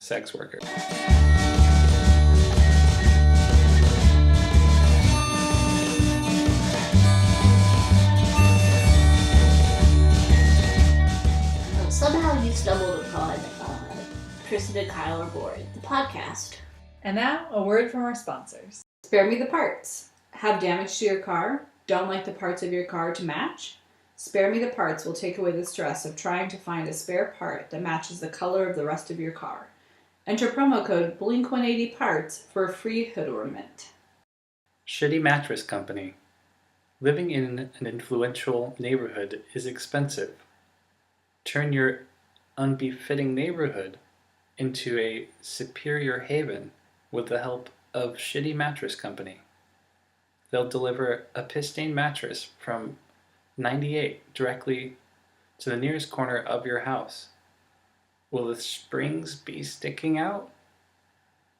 sex worker. Somehow you stumbled upon Tristan and Kyle Are Boring, the podcast. And now, a word from our sponsors. Spare me the parts. Have damage to your car? Don't like the parts of your car to match? Spare me the parts will take away the stress of trying to find a spare part that matches the color of the rest of your car. Enter promo code Blink180Parts for a free hood ornament. Shitty Mattress Company. Living in an influential neighborhood is expensive. Turn your unbefitting neighborhood into a superior haven with the help of Shitty Mattress Company. They'll deliver a piss-stained mattress from 98 directly to the nearest corner of your house. Will the springs be sticking out?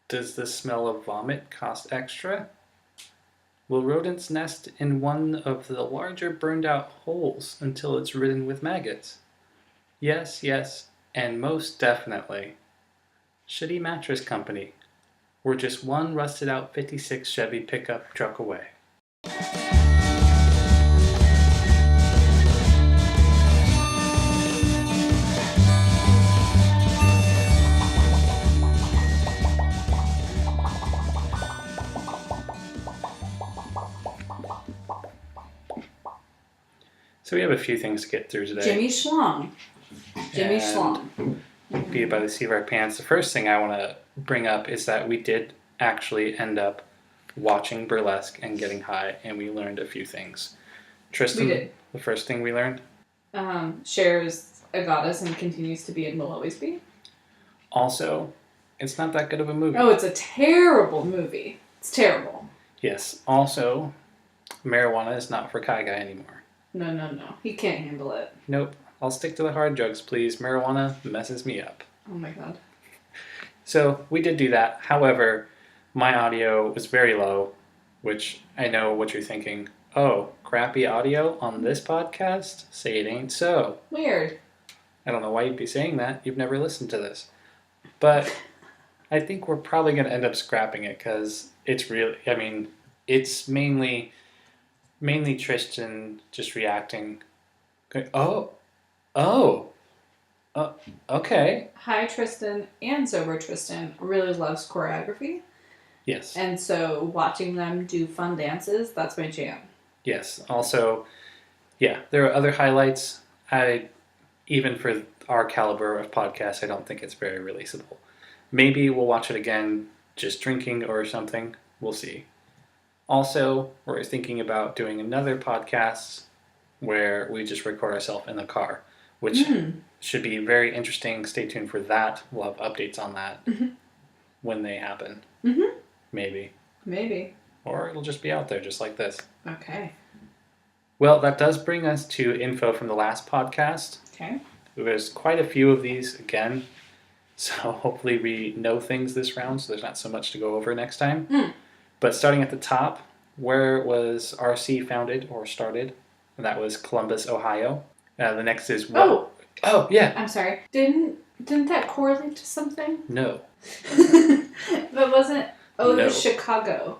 Does the smell of vomit cost extra? Will rodents nest in one of the larger burned out holes until it's ridden with maggots? Yes, and most definitely. Shitty Mattress Company. We're just one rusted out 56 Chevy pickup truck away. So we have a few things to get through today. Jimmy Schlong. Be it by the seat of our pants. The first thing I want to bring up is that we did actually end up watching burlesque and getting high, and we learned a few things. Tristan, We did. The first thing we learned? Cher's a goddess and continues to be and will always be. Also, it's not that good of a movie. Oh, it's a terrible movie. It's terrible. Yes. Also, marijuana is not for Kai Guy anymore. No. He can't handle it. Nope. I'll stick to the hard drugs, please. Marijuana messes me up. Oh my god. So, we did do that. However, my audio was very low, which I know what you're thinking. Oh, crappy audio on this podcast? Say it ain't so. Weird. I don't know why you'd be saying that. You've never listened to this. But I think we're probably going to end up scrapping it because it's really, it's mainly Tristan just reacting. Okay. High Tristan and sober Tristan really loves choreography. Yes. And so watching them do fun dances, that's my jam. Yes. Also, yeah, there are other highlights. Even for our caliber of podcast, I don't think it's very releasable. Maybe we'll watch it again just drinking or something. We'll see. Also, we're thinking about doing another podcast where we just record ourselves in the car, which should be very interesting. Stay tuned for that. We'll have updates on that when they happen. Mm-hmm. Maybe. Or it'll just be out there just like this. Okay. Well, that does bring us to info from the last podcast. Okay. There's quite a few of these again, so hopefully we know things this round, so there's not so much to go over next time. But starting at the top, where was RC founded or started? And that was Columbus, Ohio. The next is what? Oh, yeah. I'm sorry. Didn't that correlate to something? No. That wasn't. Oh, it No. was Chicago.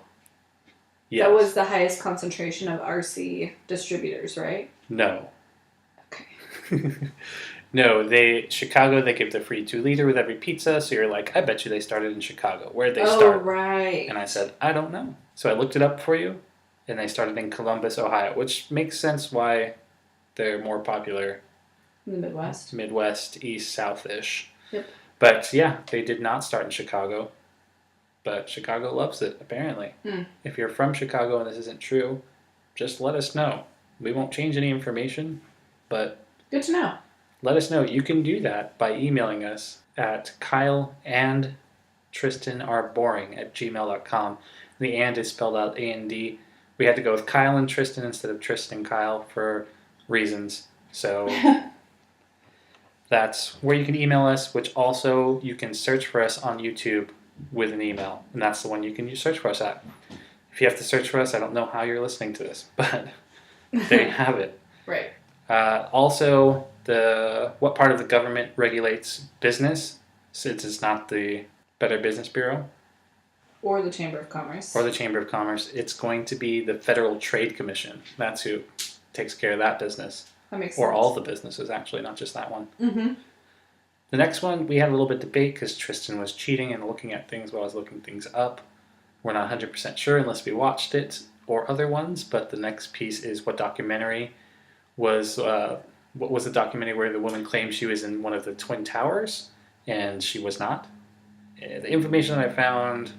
Yes. That was the highest concentration of RC distributors, right? No. Okay. No, Chicago, they give the free 2-liter with every pizza, so you're like, I bet you they started in Chicago. Where'd they start? Oh, right. And I said, I don't know. So I looked it up for you, and they started in Columbus, Ohio, which makes sense why they're more popular. In the Midwest. Midwest, East, South-ish. Yep. But yeah, they did not start in Chicago. But Chicago loves it, apparently. If you're from Chicago and this isn't true, just let us know. We won't change any information, but Good to know. let us know. You can do that by emailing us at kyleandtristanareboring@gmail.com. The and is spelled out A-N-D. We had to go with Kyle and Tristan instead of Tristan and Kyle for reasons. So that's where you can email us, which also you can search for us on YouTube with an email. And that's the one you can search for us at. If you have to search for us, I don't know how you're listening to this, but there you have it. Right. Also, what part of the government regulates business? Since it's not the Better Business Bureau Or the Chamber of Commerce. or the Chamber of Commerce, it's going to be the Federal Trade Commission. That's who takes care of that business. That makes Or sense. all the businesses, actually, not just that one. Mm-hmm. The next one, we had a little bit of debate because Tristan was cheating and looking at things while I was looking things up. We're not 100% sure unless we watched it or other ones, but the next piece is what documentary was, what was the documentary where the woman claimed she was in one of the Twin Towers and she was not? The information that I found,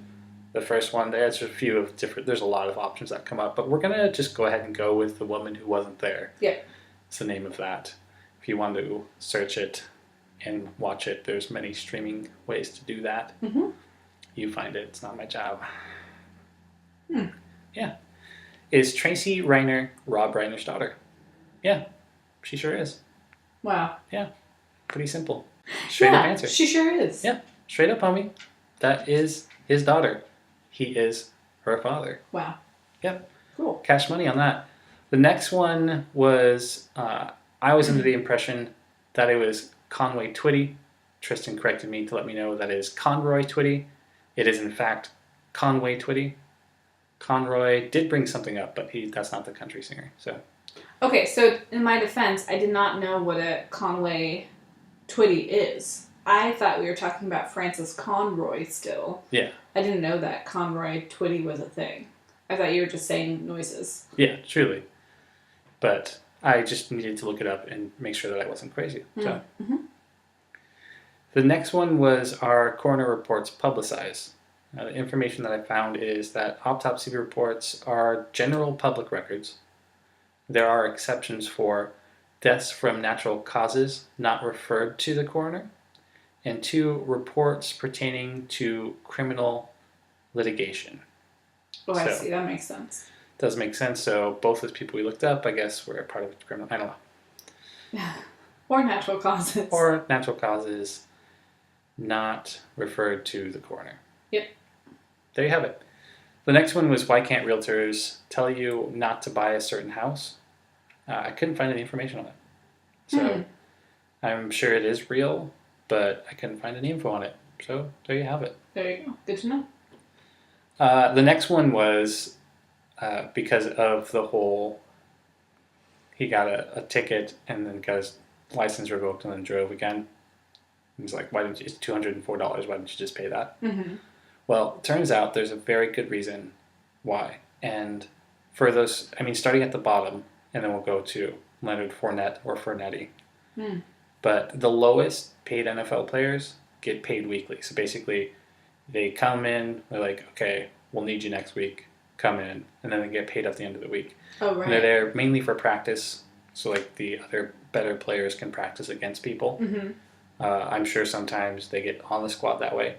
the first one, there's a few of different, there's a lot of options that come up, but we're going to just go ahead and go with the woman who wasn't there. Yeah. It's the name of that. If you want to search it and watch it, there's many streaming ways to do that. Mm-hmm. You find it. It's not my job. Hmm. Yeah. Is Tracy Reiner Rob Reiner's daughter? Yeah, she sure is. Wow. Pretty simple. Straight up answer. She sure is. Yeah. Straight up, homie. That is his daughter. He is her father. Wow. Yep. Cool. Cash money on that. The next one was, I was under the impression that it was Conway Twitty. Tristan corrected me to let me know that it is Conroy Twitty. It is in fact Conway Twitty. Conroy did bring something up, but that's not the country singer. So Okay, so in my defense, I did not know what a Conway Twitty is. I thought we were talking about Francis Conroy still. yeah, I didn't know that Conroy Twitty was a thing. I thought you were just saying noises. yeah, truly. But I just needed to look it up and make sure that I wasn't crazy. So Mm-hmm. the next one was our coroner reports publicized. The information that I found is that autopsy reports are general public records. There are exceptions for deaths from natural causes not referred to the coroner, and 2 reports pertaining to criminal litigation. Oh, I So- see. That makes sense. Does make sense. So both those people we looked up, I guess, were part of the criminal. I don't know. Or natural causes. Or natural causes not referred to the coroner. Yep. There you have it. The next one was why can't realtors tell you not to buy a certain house? I couldn't find any information on it. So I'm sure it is real, but I couldn't find any info on it. So there you have it. There you go. Good to know. The next one was because of the whole, he got a ticket and then got his license revoked and then drove again. He's like, why didn't you, it's $204, why didn't you just pay that? Mm-hmm. Well, it turns out there's a very good reason why. And for those, I mean, starting at the bottom, and then we'll go to Leonard Fournette or Fournetti. Mm. But the lowest paid NFL players get paid weekly. So basically, they come in, they're like, okay, we'll need you next week, come in, and then they get paid at the end of the week. Oh, And they're right. there mainly for practice, so like the other better players can practice against people. Mm-hmm. I'm sure sometimes they get on the squad that way.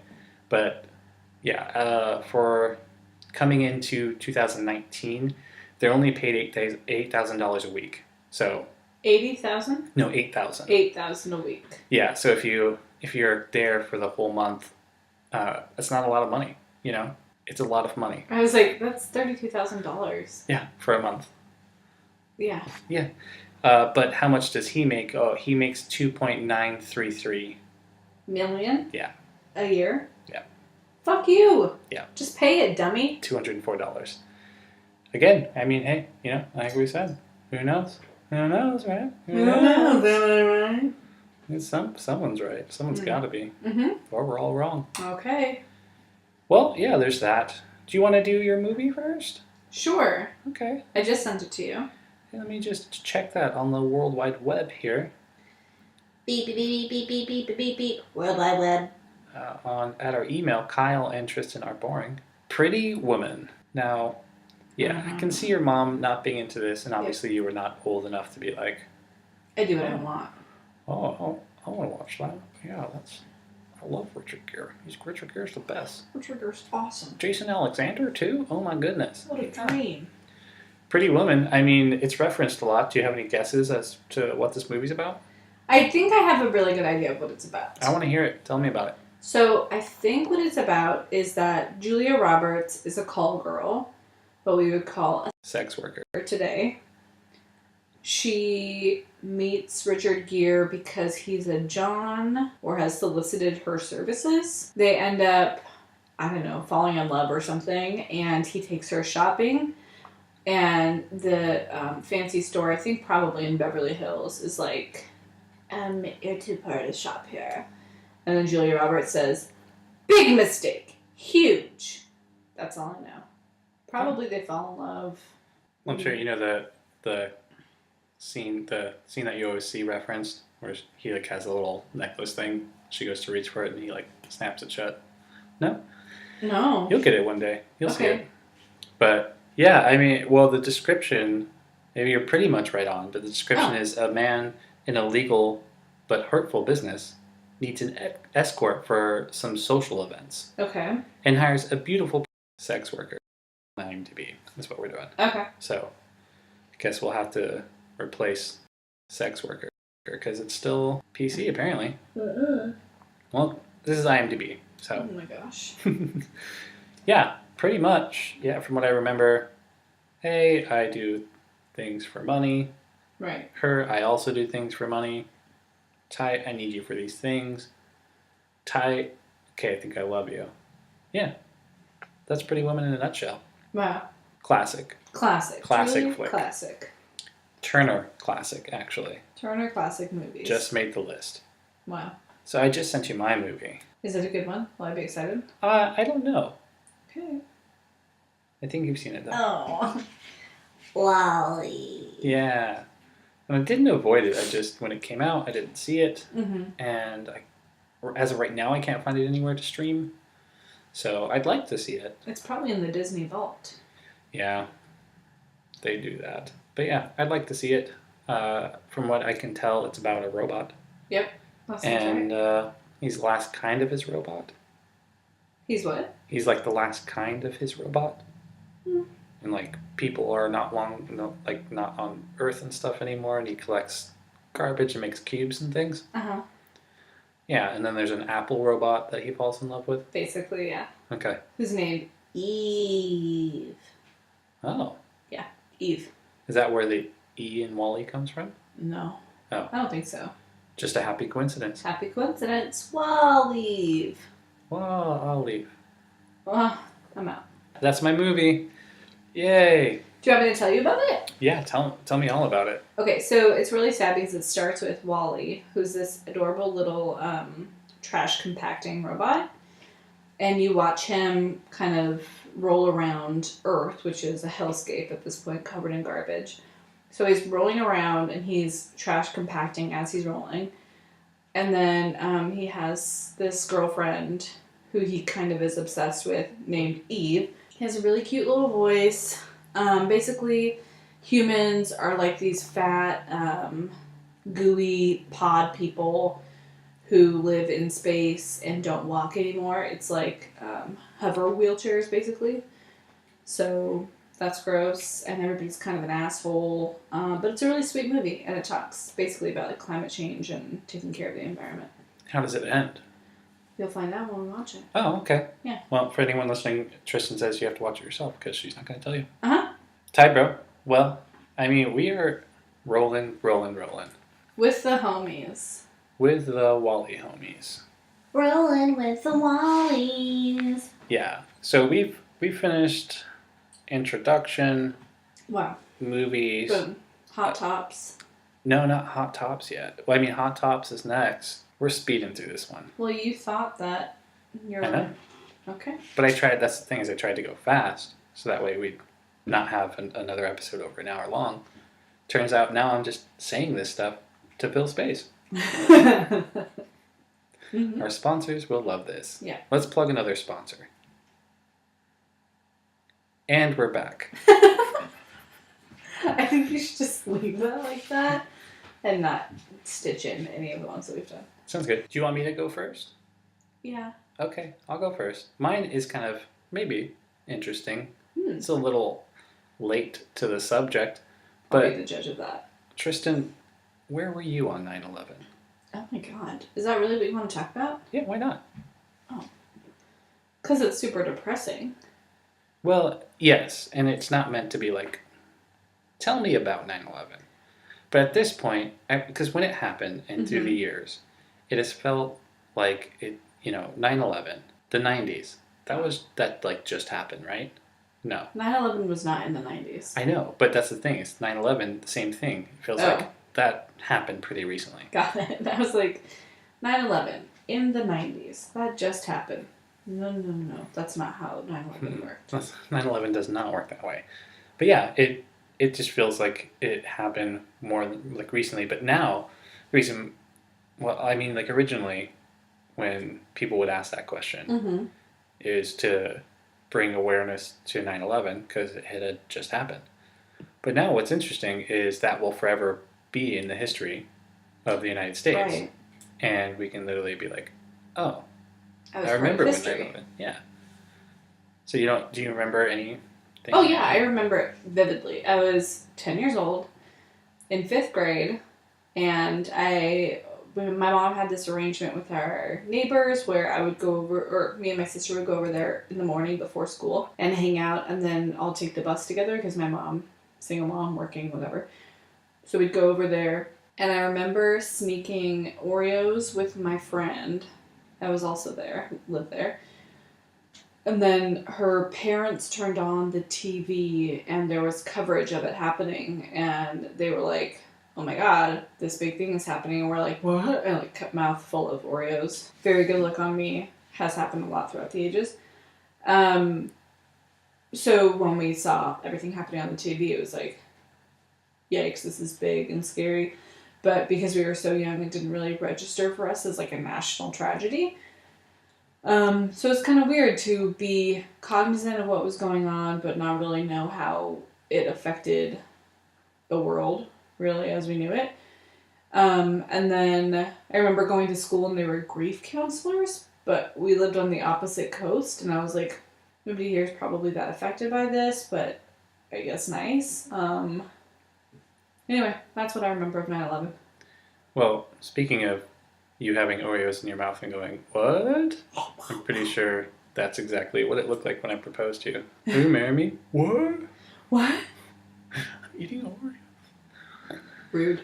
But yeah, for coming into 2019, they're only paid $8,000 a week. So 80,000? no, 8,000. 8,000 a week. Yeah. So if you're there for the whole month, it's not a lot of money. You know, it's a lot of money. I was like, that's $32,000. Yeah, for a month. Yeah. Yeah. But how much does he make? Oh, he makes 2.933. Million? Yeah. A year? Yeah. Fuck you. Yeah. Just pay it, dummy. $204. Again, I mean, hey, you know, like we said, who knows? Who knows, right? Who knows? Right? Someone's right. Someone's got to be. Mm-hmm. Or we're all wrong. Okay. Well, yeah, there's that. Do you want to do your movie first? Sure. Okay. I just sent it to you. Hey, let me just check that on the World Wide Web here. Beep, beep, beep, beep, beep, beep, beep, beep, beep. World Wide Web. At our email, Kyle and Tristan are boring. Pretty Woman. Now, yeah, I can see your mom not being into this, and obviously you were not old enough to be like, I do what I want. oh, I want to watch that. Yeah, I love Richard Gere. Richard Gere's the best. Richard Gere's awesome. Jason Alexander, too? Oh my goodness. What a dream. Pretty Woman, I mean, it's referenced a lot. Do you have any guesses as to what this movie's about? I think I have a really good idea of what it's about. I want to hear it. Tell me about it. So I think what it's about is that Julia Roberts is a call girl, what we would call a Sex worker. today. She meets Richard Gere because he's a John or has solicited her services. They end up, I don't know, falling in love or something, and he takes her shopping. And the fancy store, I think probably in Beverly Hills, is like, you're too poor to shop here. And then Julia Roberts says, big mistake. Huge. That's all I know. Probably they fall in love. I'm sure you know the scene that you always see referenced, where he like has a little necklace thing. She goes to reach for it and he like snaps it shut. No? No. You'll get it one day. You'll see Okay. it. But yeah, I mean, well, the description, maybe you're pretty much right on, but the description is a man in a legal but hurtful business needs an escort for some social events Okay. and hires a beautiful sex worker. IMDb. That's what we're doing. Okay. So I guess we'll have to replace sex worker because it's still PC apparently. Well, this is IMDb, Oh so my gosh. yeah, pretty much. Yeah, from what I remember, hey, I do things for money. Right. Her, I also do things for money. Ty, I need you for these things. Ty, okay, I think I love you. Yeah, that's Pretty Woman in a nutshell. Wow. Classic. Classic. Classic Truly flick. Classic. Turner classic, actually. Turner classic movies. Just made the list. Wow. So I just sent you my movie. Is it a good one? Will I be excited? I don't know. Okay. I think you've seen it though. Oh. Wally. Yeah. And I didn't avoid it. I just, when it came out, I didn't see it. Mm-hmm. And as of right now, I can't find it anywhere to stream. So I'd like to see it. It's probably in the Disney Vault. Yeah, they do that. But yeah, I'd like to see it. From what I can tell, it's about a robot. Yep. That sounds And right. he's the last kind of his robot. He's what? He's like the last kind of his robot. Hmm. And like people are not on Earth and stuff anymore, and he collects garbage and makes cubes and things. Uh-huh. Yeah, and then there's an Apple robot that he falls in love with. Basically, yeah. Okay. Who's named Eve. Oh. Eve. Is that where the E in Wall-E comes from? No. Oh. I don't think so. Just a happy coincidence. Happy coincidence. Wally. Well, I'll leave. Well, I'm out. That's my movie. Yay. Do you want me to tell you about it? Yeah, tell me all about it. Okay, so it's really sad because it starts with Wally, who's this adorable little trash compacting robot. And you watch him kind of roll around Earth, which is a hellscape at this point, covered in garbage. So he's rolling around and he's trash compacting as he's rolling. And then he has this girlfriend who he kind of is obsessed with named Eve. He has a really cute little voice. Basically, humans are like these fat, gooey pod people who live in space and don't walk anymore. It's like hover wheelchairs, basically. So that's gross, and everybody's kind of an asshole. But it's a really sweet movie, and it talks basically about like climate change and taking care of the environment. How does it end? You'll find out when we watch it. Oh, okay. Yeah. Well, for anyone listening, Tristan says you have to watch it yourself because she's not going to tell you. Uh-huh. Ty, bro. Well, I mean, we are rolling. With the homies. With the Wally homies. Rolling with the Wallies. Yeah. So we've finished introduction, Wow. movies. Boom. Hot tops. No, not Hot Tops yet. Well, I mean, Hot Tops is next. We're speeding through this one. Well, you thought that you're... I know. Okay. But that's the thing is I tried to go fast, so that way we'd not have another episode over an hour long. Turns out now I'm just saying this stuff to fill space. Mm-hmm. Our sponsors will love this. Yeah. Let's plug another sponsor. And we're back. I think you should just leave that like that and not stitch in any of the ones that we've done. Sounds good. Do you want me to go first? Yeah. Okay, I'll go first. Mine is kind of, maybe, interesting. Hmm. It's a little late to the subject, I'll be but the judge of that. Tristan, where were you on 9/11? Oh my god. Is that really what you want to talk about? Yeah, why not? Because it's super depressing. Well, yes, and it's not meant to be like, tell me about 9/11. But at this point, because when it happened and through the years, it has felt like it, 9/11, the 90s, that like just happened, right? No. 9/11 was not in the 90s. I know, but that's the thing. It's 9/11, the same thing. It feels like that happened pretty recently. Got it. I was like, 9/11 in the 90s. That just happened. No. That's not how 9/11 worked. 9/11 does not work that way. But yeah, it just feels like it happened more like recently. But now, like originally, when people would ask that question, is to bring awareness to 9/11 because it had just happened. But now what's interesting is that will forever be in the history of the United States. Right. And we can literally be like, oh, I remember when history. 9/11. Yeah. So do you remember anything? Oh yeah, I remember it vividly. I was 10 years old in 5th grade, and my mom had this arrangement with our neighbors where I would go over, or me and my sister would go over there in the morning before school and hang out, and then I'll take the bus together because my mom, single mom, working, whatever. So we'd go over there, and I remember sneaking Oreos with my friend that was also there, lived there. And then her parents turned on the TV and there was coverage of it happening, and they were like, oh my god, this big thing is happening. And we're like, what? And like, mouth full of Oreos. Very good look on me. Has happened a lot throughout the ages. So when we saw everything happening on the TV, it was like, yikes, this is big and scary. But because we were so young, it didn't really register for us as like a national tragedy. So it's kind of weird to be cognizant of what was going on, but not really know how it affected the world, really, as we knew it. And then I remember going to school and they were grief counselors, but we lived on the opposite coast, and I was like, nobody here is probably that affected by this, but I guess nice. Anyway, that's what I remember of 9/11. Well, speaking of you having Oreos in your mouth and going, what? I'm pretty sure that's exactly what it looked like when I proposed to you. Will you marry me? What? What? I'm eating Oreos. Rude.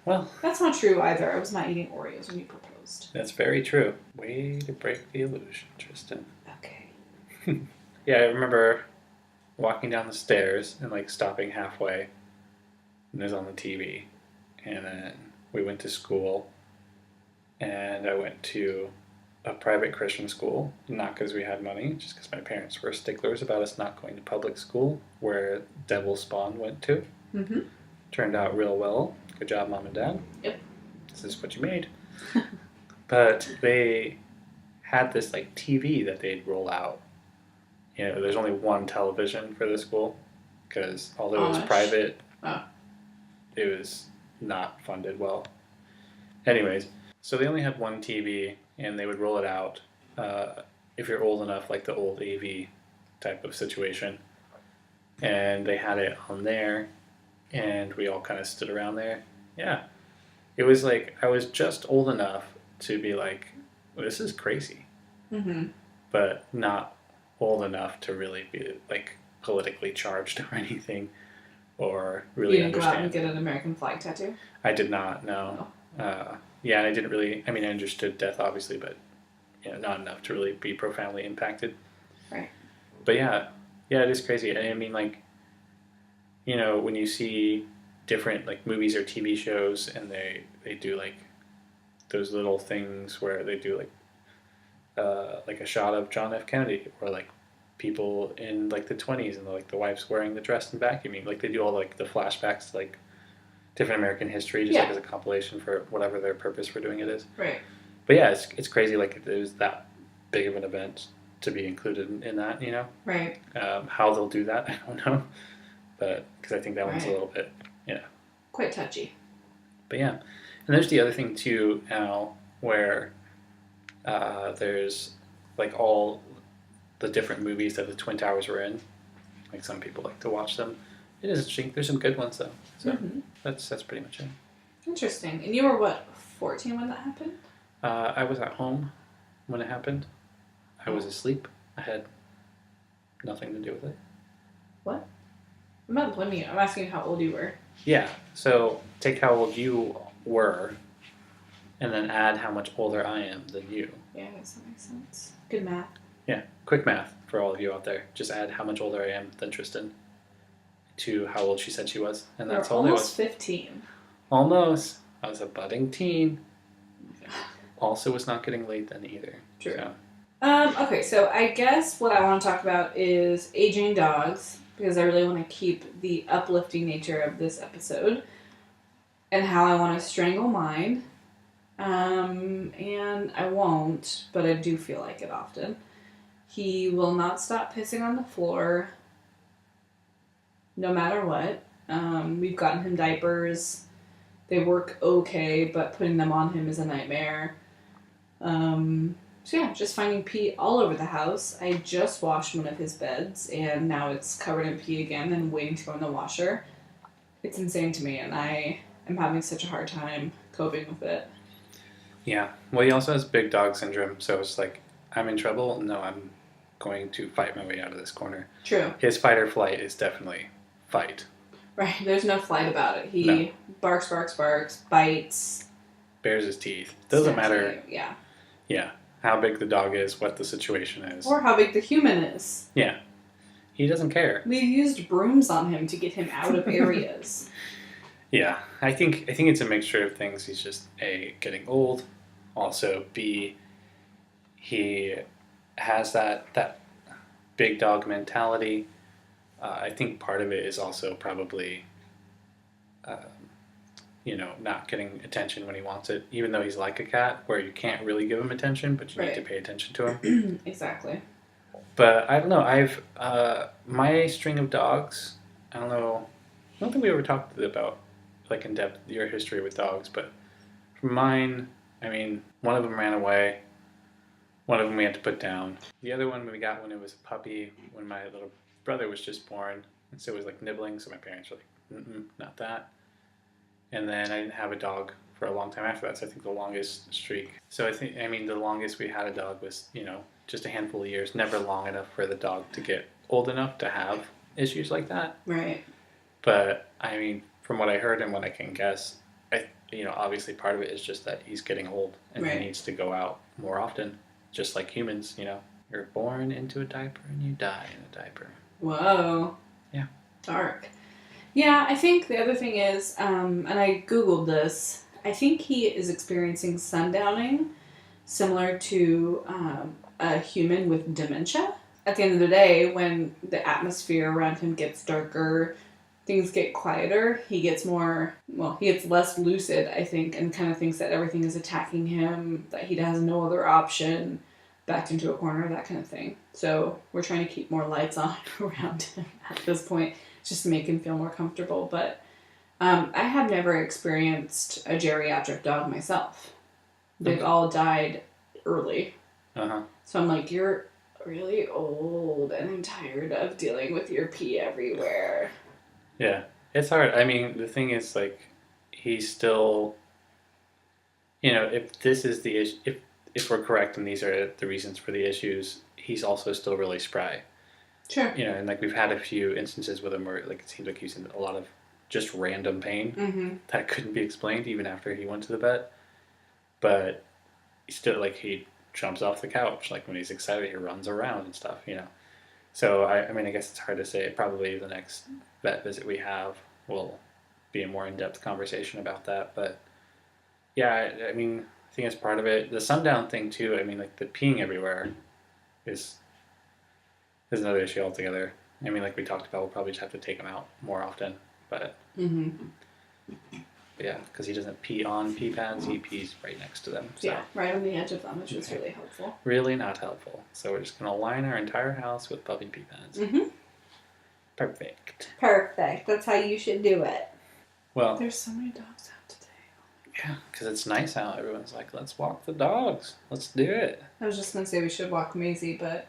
Well, that's not true either. I was not eating Oreos when you proposed. That's very true. Way to break the illusion, Tristan. Okay. Yeah, I remember walking down the stairs and like stopping halfway, and it was on the TV, and then we went to school. And I went to a private Christian school, not because we had money, just because my parents were sticklers about us not going to public school, where Devil Spawn went to. Mm-hmm. Turned out real well. Good job, Mom and Dad. Yep. This is what you made. But they had this like TV that they'd roll out. There's only one television for the school, because although it was private, it was not funded well. Anyways. So they only had one TV, and they would roll it out if you're old enough, like the old AV type of situation. And they had it on there, and we all kind of stood around there. Yeah. It was like, I was just old enough to be like, well, this is crazy. Mm-hmm. But not old enough to really be like politically charged or anything, or really understand. You didn't go out and understand. get an American flag tattoo? I did not, no. Yeah, and I didn't really, I understood death, obviously, but not enough to really be profoundly impacted. Right. But yeah, it is crazy. I mean, like, when you see different, like, movies or TV shows, and they do, like, those little things where they do, like a shot of John F. Kennedy, or, like, people in, like, the 20s, and, like, the wife's wearing the dress and vacuuming. Like, they do all, like, the flashbacks to, like, different American history, just like as a compilation for whatever their purpose for doing it is. Right. But yeah, it's crazy. Like, it was that big of an event to be included in that. Right. How they'll do that, I don't know. But because I think that one's a little bit, quite touchy. But yeah, and there's the other thing too now where there's like all the different movies that the Twin Towers were in. Like, some people like to watch them. It is interesting. There's some good ones though. So that's pretty much it. Interesting. And you were what, 14 when that happened? I was at home when it happened. I was asleep. I had nothing to do with it. What? I'm not blaming you. I'm asking how old you were. Yeah, so take how old you were, and then add how much older I am than you. Yeah, I guess that makes sense. Good math. Yeah, quick math for all of you out there. Just add how much older I am than Tristan to how old she said she was, and that's We're all it was. almost 15. Almost. I was a budding teen. Also was not getting laid then either. True. So. Okay, so I guess what I want to talk about is aging dogs, because I really want to keep the uplifting nature of this episode, and how I want to strangle mine. And I won't, but I do feel like it often. He will not stop pissing on the floor, no matter what. We've gotten him diapers. They work okay, but putting them on him is a nightmare. So yeah, just finding pee all over the house. I just washed one of his beds, and now it's covered in pee again and waiting to go in the washer. It's insane to me, and I am having such a hard time coping with it. Yeah. Well, he also has big dog syndrome, so it's like, I'm in trouble. No, I'm going to fight my way out of this corner. True. His fight or flight is definitely fight. Right, there's no flight about it. He No. barks, bites. Bares his teeth. Doesn't snaps at matter. you. Yeah. Yeah. How big the dog is, what the situation is. Or how big the human is. Yeah. He doesn't care. We've used brooms on him to get him out of areas. Yeah. I think it's a mixture of things. He's just A, getting old. Also B, he has that big dog mentality. I think part of it is also probably, not getting attention when he wants it, even though he's like a cat, where you can't really give him attention, but you need to Right. pay attention to him. Exactly. But I don't know. I've my string of dogs. I don't know. I don't think we ever talked about like in depth your history with dogs, but for mine, I mean, one of them ran away. One of them we had to put down. The other one we got when it was a puppy, when my little brother was just born, and so it was like nibbling. So my parents were like, not that. And then I didn't have a dog for a long time after that. So I think the longest streak. So the longest we had a dog was, just a handful of years. Never long enough for the dog to get old enough to have issues like that. Right. But I mean, from what I heard and what I can guess, obviously part of it is just that he's getting old and Right. he needs to go out more often, just like humans. You're born into a diaper and you die in a diaper. Whoa. Yeah. Dark. Yeah, I think the other thing is, and I Googled this, I think he is experiencing sundowning, similar to a human with dementia. At the end of the day, when the atmosphere around him gets darker, things get quieter, he gets less lucid, I think, and kind of thinks that everything is attacking him, that he has no other option, backed into a corner, that kind of thing. So we're trying to keep more lights on around him at this point, just to make him feel more comfortable. But I have never experienced a geriatric dog myself. They've Okay. all died early. Uh-huh. So I'm like, you're really old and I'm tired of dealing with your pee everywhere. Yeah. It's hard. I mean, the thing is, like, he's still, if this is the issue, if we're correct and these are the reasons for the issues, he's also still really spry. Sure. And like we've had a few instances with him where like it seems like he's in a lot of just random pain Mm-hmm. that couldn't be explained even after he went to the vet. But he still, like, he jumps off the couch, like when he's excited he runs around and stuff. So I mean I guess it's hard to say. Probably the next vet visit we have will be a more in-depth conversation about that. But yeah, I mean I think it's part of it. The sundown thing too. I mean, like the peeing everywhere is another issue altogether. I mean, like we talked about, we'll probably just have to take him out more often. But Mm-hmm. yeah, because he doesn't pee on pee pads, he pees right next to them. So Yeah, right on the edge of them, which is really helpful. really not helpful. So we're just gonna line our entire house with puppy pee pads. Mm-hmm. Perfect. Perfect. That's how you should do it. Well, There's so many dogs out today. yeah, because it's nice out. Everyone's like, let's walk the dogs. Let's do it. I was just going to say we should walk Maisie, but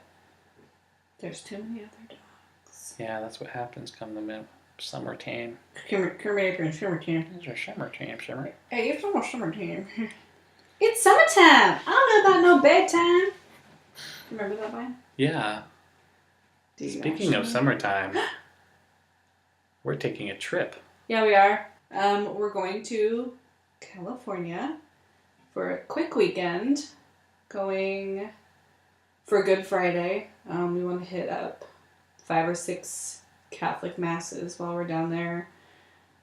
there's too many other dogs. Yeah, that's what happens come the summertime. Summertime. These are summertime, summer. Hey, it's almost summertime. It's summertime. I don't know about no bedtime. Remember that line? Yeah. Do you Speaking of actually? summertime, we're taking a trip. Yeah, we are. We're going to California for a quick weekend. Going for Good Friday. We want to hit up 5 or 6 Catholic masses while we're down there.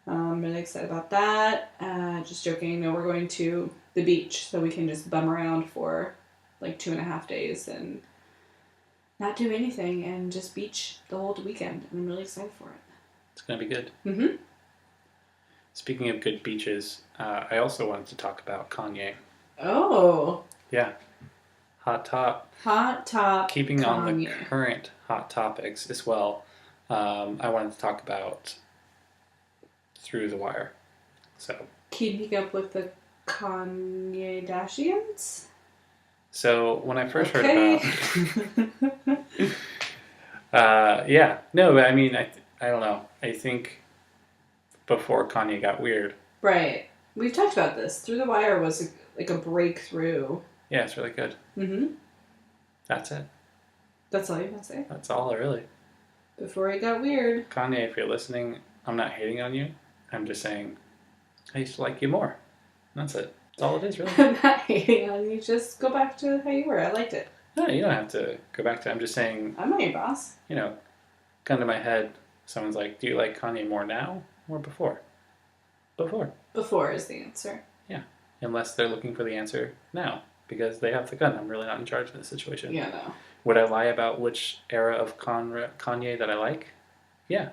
I'm really excited about that. Just joking. No, we're going to the beach so we can just bum around for like 2.5 days and not do anything and just beach the whole weekend. And I'm really excited for it. It's going to be good. Mm-hmm. Speaking of good beaches, I also wanted to talk about Kanye. Oh. Yeah. Hot top. Hot top. Keeping Kanye. on the current hot topics as well, I wanted to talk about Through the Wire. So. Keeping up with the Kanye Dashians? So when I first heard about, yeah, no, but I mean, I don't know. I think before Kanye got weird. Right. We've talked about this. Through the Wire was like a breakthrough. Yeah, it's really good. Mm-hmm. That's it. That's all you can say. That's all, really. Before he got weird. Kanye, if you're listening, I'm not hating on you. I'm just saying, I used to like you more. That's it. That's all it is, really. I'm not hating on you. Just go back to how you were. I liked it. No, you don't have to go back to it. I'm just saying, I'm not your boss. you know, gun to my head, someone's like, do you like Kanye more now or before? Before. Before is the answer. Yeah. Unless they're looking for the answer now. Because they have the gun. I'm really not in charge of this situation. Yeah, no. Would I lie about which era of Kanye that I like? Yeah.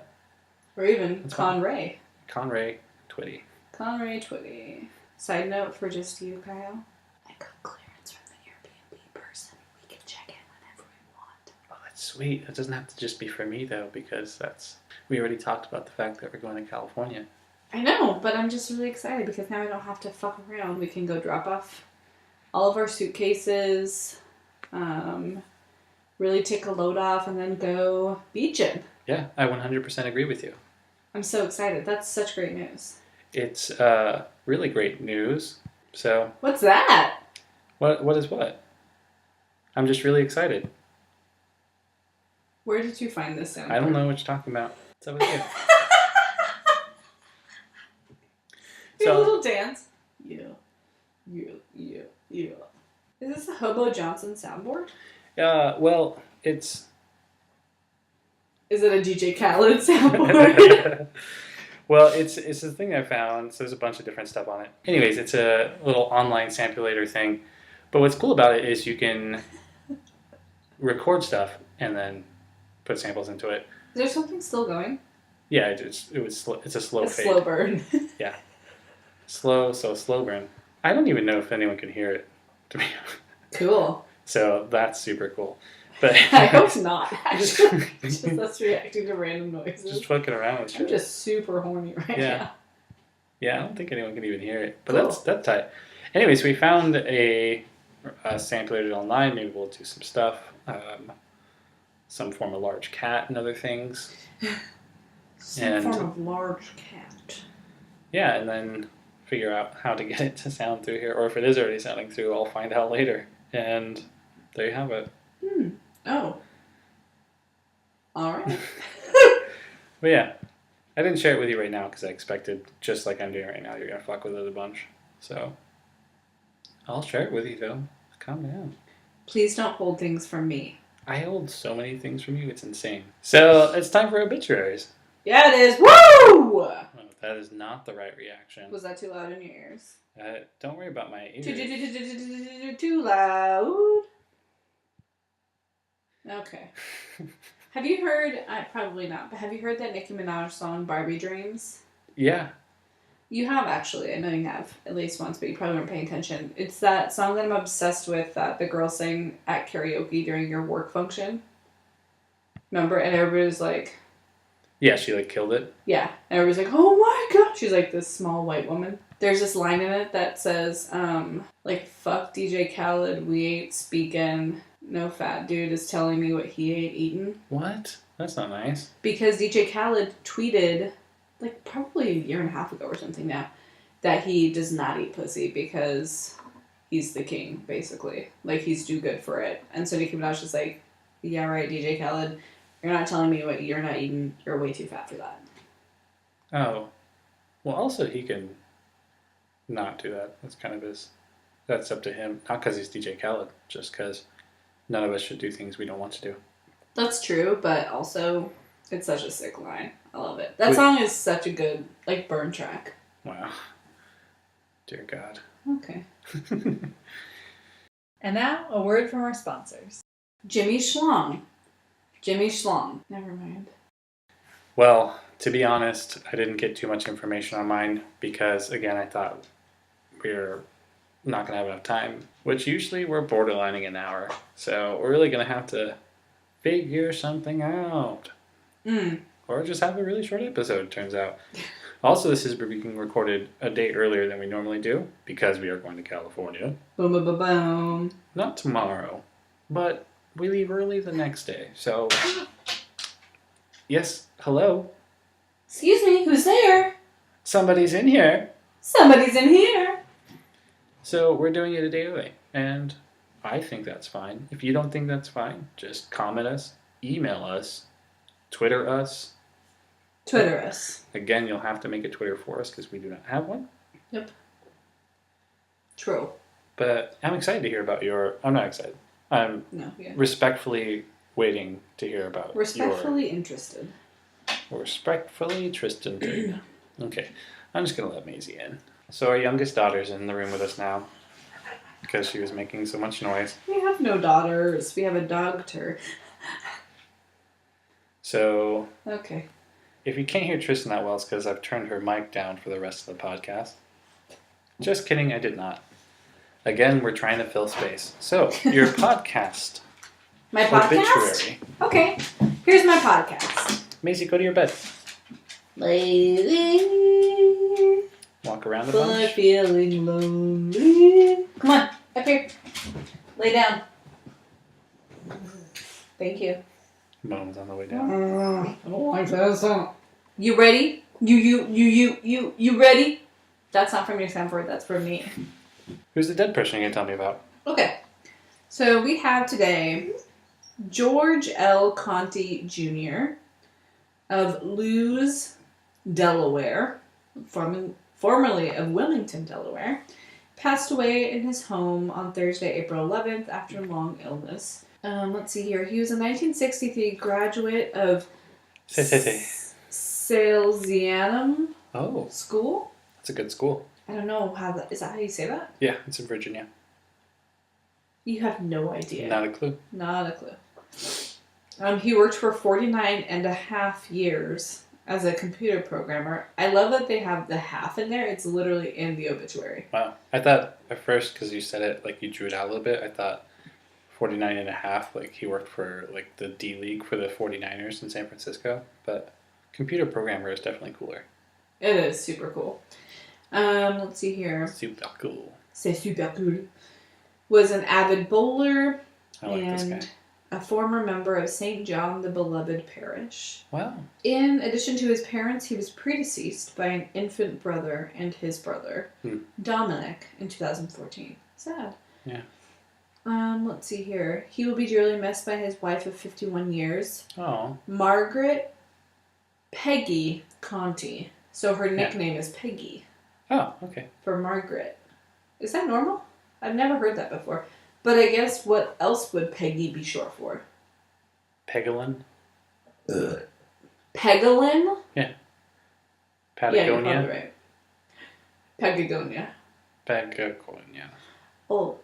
Or even That's fine. Conray. Conray Twitty. Conray Twitty. Side note for just you, Kyle. I got clearance from the Airbnb person. We can check in whenever we want. Oh, that's sweet. It doesn't have to just be for me, though, because we already talked about the fact that we're going to California. I know, but I'm just really excited because now I don't have to fuck around. We can go drop off all of our suitcases, really take a load off, and then go beaching. Yeah, I 100% agree with you. I'm so excited. That's such great news. It's really great news. So What's that? what is what? I'm just really excited. Where did you find this sound? I don't know what you're talking about. What's up with you? Your little dance. Yeah. Is this a Hobo Johnson soundboard? Well, it's... Is it a DJ Khaled soundboard? Well, it's the thing I found. So there's a bunch of different stuff on it. Anyways, it's a little online sampulator thing. But what's cool about it is you can record stuff and then put samples into it. Is there something still going? Yeah, it's a slow fade. Slow burn. Yeah. Slow burn. I don't even know if anyone can hear it, to be honest. Cool. So that's super cool. But I hope not, actually. Just us reacting to random noises. Just fucking around with shit. I'm just super horny right now. Yeah, I don't think anyone can even hear it. But Cool. that's tight. Anyways, we found a sampler online. Maybe we'll do some stuff. Some form of large cat and other things. Some form of large cat. Yeah, and then figure out how to get it to sound through here. Or if it is already sounding through, I'll find out later. And there you have it. Oh. Alright. But yeah, I didn't share it with you right now because I expected, just like I'm doing right now, you're going to fuck with it a bunch. So, I'll share it with you though. Calm down. Please don't hold things from me. I hold so many things from you, it's insane. So, it's time for obituaries. Yeah, it is. Woo! Oh, that is not the right reaction. Was that too loud in your ears? Don't worry about my ears. Too loud. Okay. Have you heard, probably not, but have you heard that Nicki Minaj song, Barbie Dreams? Yeah. You have, actually. I know you have, at least once, but you probably weren't paying attention. It's that song that I'm obsessed with that the girl sang at karaoke during your work function. Remember? And everybody was like... Yeah, she like killed it. Yeah. And everybody's like, oh my god! She's like this small white woman. There's this line in it that says, like, fuck DJ Khaled, we ain't speaking. No fat dude is telling me what he ain't eating. What? That's not nice. Because DJ Khaled tweeted, like, probably a year and a half ago or something now, that he does not eat pussy because he's the king, basically. Like, he's too good for it. And so Nicki Minaj is like, yeah, right, DJ Khaled, you're not telling me what you're not eating. You're way too fat for that. Oh. Well, also he can not do that. That's kind of that's up to him. Not because he's DJ Khaled, just because none of us should do things we don't want to do. That's true, but also it's such a sick line. I love it. That Wait. song is such a good burn track. Wow. Dear God. Okay. And now, a word from our sponsors. Jimmy Schlong. Jimmy Schlong. Never mind. Well, to be honest, I didn't get too much information on mine because, again, I thought we're not going to have enough time, which usually we're borderlining an hour. So we're really going to have to figure something out. Or just have a really short episode, turns out. Also, this is being recorded a day earlier than we normally do because we are going to California. Boom, boom, boom, boom. Not tomorrow, but we leave early the next day. So, yes, hello. Excuse me, who's there? Somebody's in here. Somebody's in here. So we're doing it a day early, and I think that's fine. If you don't think that's fine, just comment us, email us, Twitter us. Twitter us. Again, you'll have to make a Twitter for us because we do not have one. Yep. True. But I'm excited to hear about I'm not excited. I'm respectfully waiting to hear about Respectfully interested. Respectfully, Tristan. Okay, I'm just going to let Maisie in. So our youngest daughter's in the room with us now because she was making so much noise. We have no daughters. We have a dog-ter. So... Okay. If you can't hear Tristan that well, it's because I've turned her mic down for the rest of the podcast. Just kidding, I did not. Again, we're trying to fill space. So, your podcast. My podcast? Obituary. Okay. Here's my podcast. Maisie, go to your bed. Lately, Walk around a but bunch. feeling lonely. Come on, up here. Lay down. Thank you. Moans on the way down. I don't like that song. You ready? You ready? That's not from your soundboard, that's from me. Who's the dead person you're going to tell me about? Okay. So we have today George L. Conti Jr. of Lewes, Delaware, formerly of Wilmington, Delaware, passed away in his home on Thursday, April 11th after a long illness. Let's see here. He was a 1963 graduate of Salesianum School. That's a good school. I don't know is that how you say that? Yeah, it's in Virginia. You have no idea. Not a clue. Not a clue. He worked for 49 and a half years as a computer programmer. I love that they have the half in there. It's literally in the obituary. Wow. I thought at first, because you said it, like you drew it out a little bit, I thought 49 and a half, like he worked for like the D League for the 49ers in San Francisco. But computer programmer is definitely cooler. It is super cool. Let's see here. Super cool. C'est super cool. Was an avid bowler I like this and guy. a former member of St. John the Beloved Parish. Wow. In addition to his parents, he was predeceased by an infant brother and his brother, Dominic, in 2014. Sad. Yeah. Let's see here. He will be dearly missed by his wife of 51 years, Oh. Margaret Peggy Conti. So her nickname is Peggy Oh, okay. for Margaret. Is that normal? I've never heard that before. But I guess what else would Peggy be short for? Pegolin? Pegolin? Yeah. Yeah, you're Patagonia? probably right. Patagonia. Patagonia. Oh,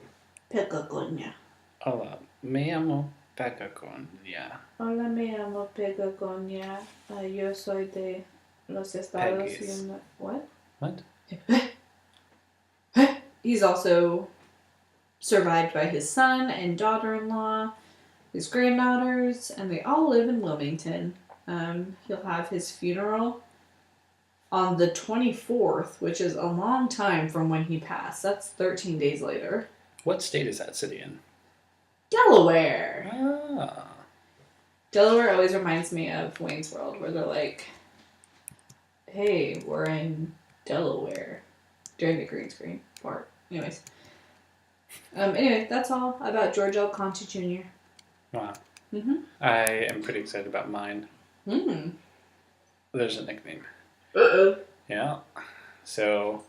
Patagonia. Hola, me llamo Patagonia. Hola, me llamo Patagonia. Yo soy de los Estados Peggy's. Unidos. What? What? He's also survived by his son and daughter-in-law, his granddaughters, and they all live in Wilmington. He'll have his funeral on the 24th, which is a long time from when he passed. That's 13 days later. What state is that city in? Delaware. Ah. Delaware always reminds me of Wayne's World, where they're like, hey, we're in Delaware during the green screen part. Anyways. Anyway, that's all about George L. Conti Jr. Wow. Mm-hmm. I am pretty excited about mine. Mm. There's a nickname. Uh-oh. Yeah. So,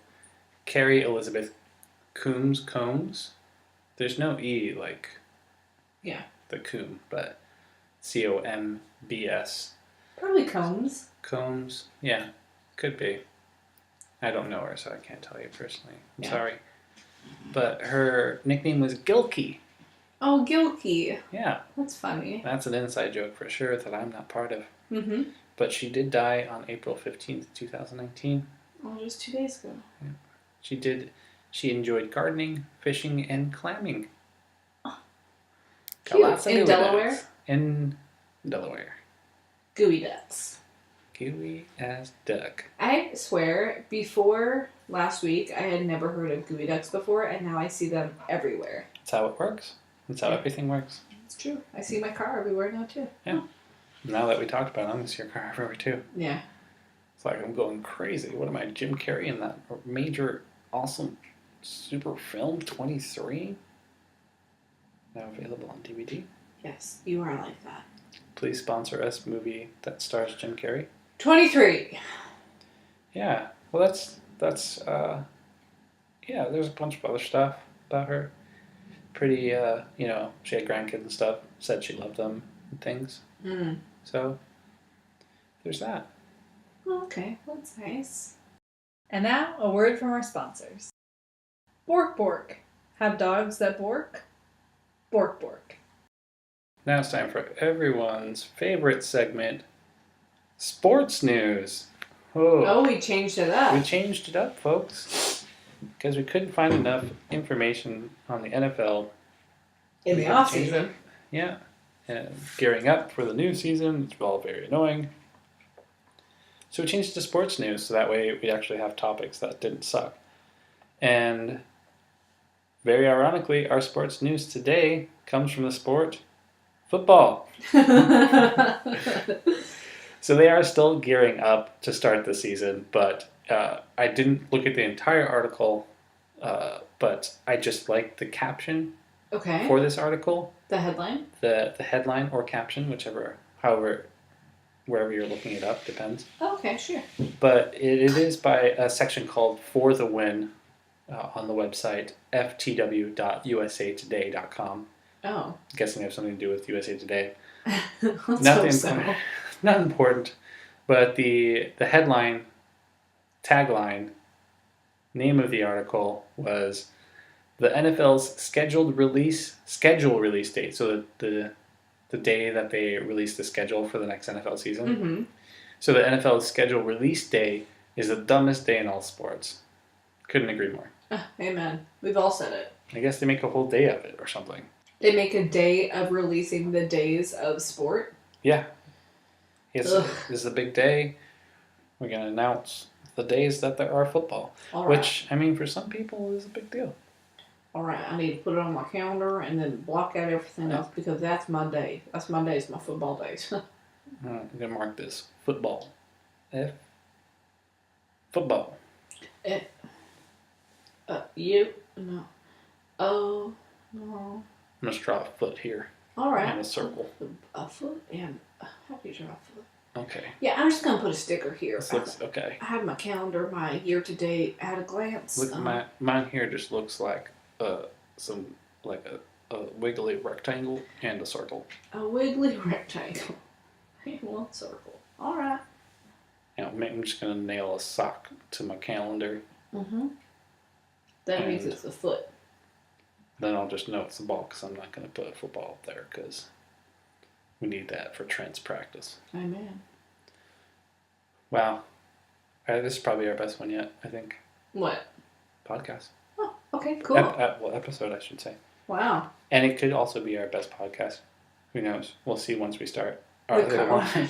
Carrie Elizabeth Combs. There's no E like Yeah. the Coombe, but Combs. Probably Combs. Combs. Yeah, could be. I don't know her, so I can't tell you personally. I'm Yeah. sorry. But her nickname was Gilkey. Oh, Gilkey. Yeah. That's funny. That's an inside joke for sure that I'm not part of. Mm-hmm. But she did die on April 15th, 2019. Oh, just 2 days ago. Yeah. She enjoyed gardening, fishing, and clamming. Oh, Got cute. lots of In gooey Delaware? ducks. In Delaware. Gooey ducks. Gooey as duck. I swear, before last week, I had never heard of gooey ducks before, and now I see them everywhere. That's how it works. That's how everything works. It's true. I see my car everywhere now, too. Yeah. Now that we talked about it, I'm going to see your car everywhere, too. Yeah. It's like I'm going crazy. What am I, Jim Carrey in that major, awesome, super film, 23? Now available on DVD. Yes, you are like that. Please sponsor us, movie that stars Jim Carrey. 23. Yeah. Well, that's yeah, there's a bunch of other stuff about her. Pretty, she had grandkids and stuff. Said she loved them and things. Mm. So, there's that. Okay, that's nice. And now, a word from our sponsors. Bork Bork. Have dogs that bork? Bork Bork. Now it's time for everyone's favorite segment, sports news. Oh, we changed it We up. changed it up, folks, because we couldn't find enough information on the NFL. In the off season. Yeah, and gearing up for the new season. It's all very annoying. So we changed it to sports news, so that way we actually have topics that didn't suck. And very ironically, our sports news today comes from the sport football. So they are still gearing up to start the season, but I didn't look at the entire article, but I just liked the caption Okay. for this article. The headline? The headline or caption, wherever you're looking it up, depends. Okay, sure. But it is by a section called For the Win on the website ftw.usatoday.com. Oh. I'm guessing it has something to do with USA Today. Let's Not hope so. important, not important, but the headline, tagline, name of the article was the NFL's schedule release date. So the day that they release the schedule for the next NFL season. Mm-hmm. So the NFL's schedule release day is the dumbest day in all sports. Couldn't agree more. Amen. We've all said it. I guess they make a whole day of it or something. They make a day of releasing the days of sport. Yeah. This Ugh. is a big day. We're going to announce the days that there are football. All right. Which, I mean, for some people is a big deal. All right, I need to put it on my calendar and then block out everything else because that's my day. That's my days, my football days. I'm going to mark this. Football. Football. You? No. Oh, no. I'm going to draw a foot here. All right. And a circle. A foot and how do you draw a foot? Okay. Yeah, I'm just gonna put a sticker here. This looks okay. I have my calendar, my year to date at a glance. Look, mine here just looks like a wiggly rectangle and a circle. A wiggly rectangle and one circle. All right. Now, I'm just going to nail a sock to my calendar. Mm-hmm. That means And- it's a foot. Then I'll just know it's the ball because I'm not going to put a football up there because we need that for Trent's practice. Amen. Wow. This is probably our best one yet, I think. What? Podcast. Oh, okay, cool. Episode, I should say. Wow. And it could also be our best podcast. Who knows? We'll see once we start. Okay.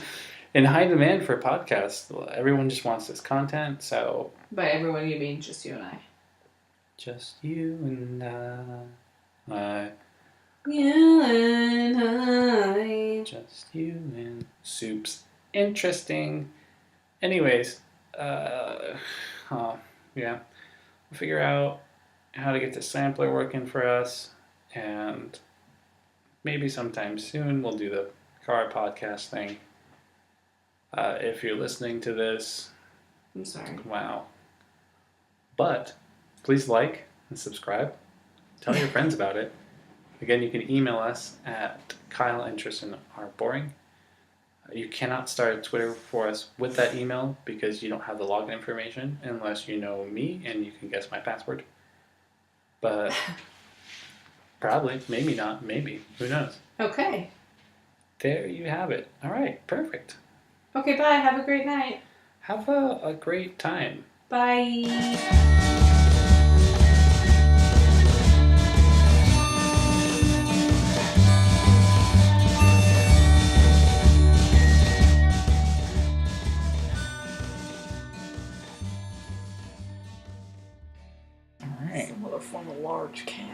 In high demand for podcasts. Everyone just wants this content, so... By everyone, you mean just you and I. Just you and I. You and I. Just you and Soups. Interesting. Anyways, yeah. We'll figure out how to get the sampler working for us, and maybe sometime soon we'll do the car podcast thing. If you're listening to this, I'm sorry. Wow. But please like and subscribe. Tell your friends about it. Again, you can email us at Kyle and Tristan are boring. You cannot start a Twitter for us with that email because you don't have the login information unless you know me and you can guess my password. But probably, maybe not, maybe. Who knows? Okay. There you have it. All right, perfect. Okay, bye. Have a great night. Have a great time. Bye. All right. Some other form of large cat.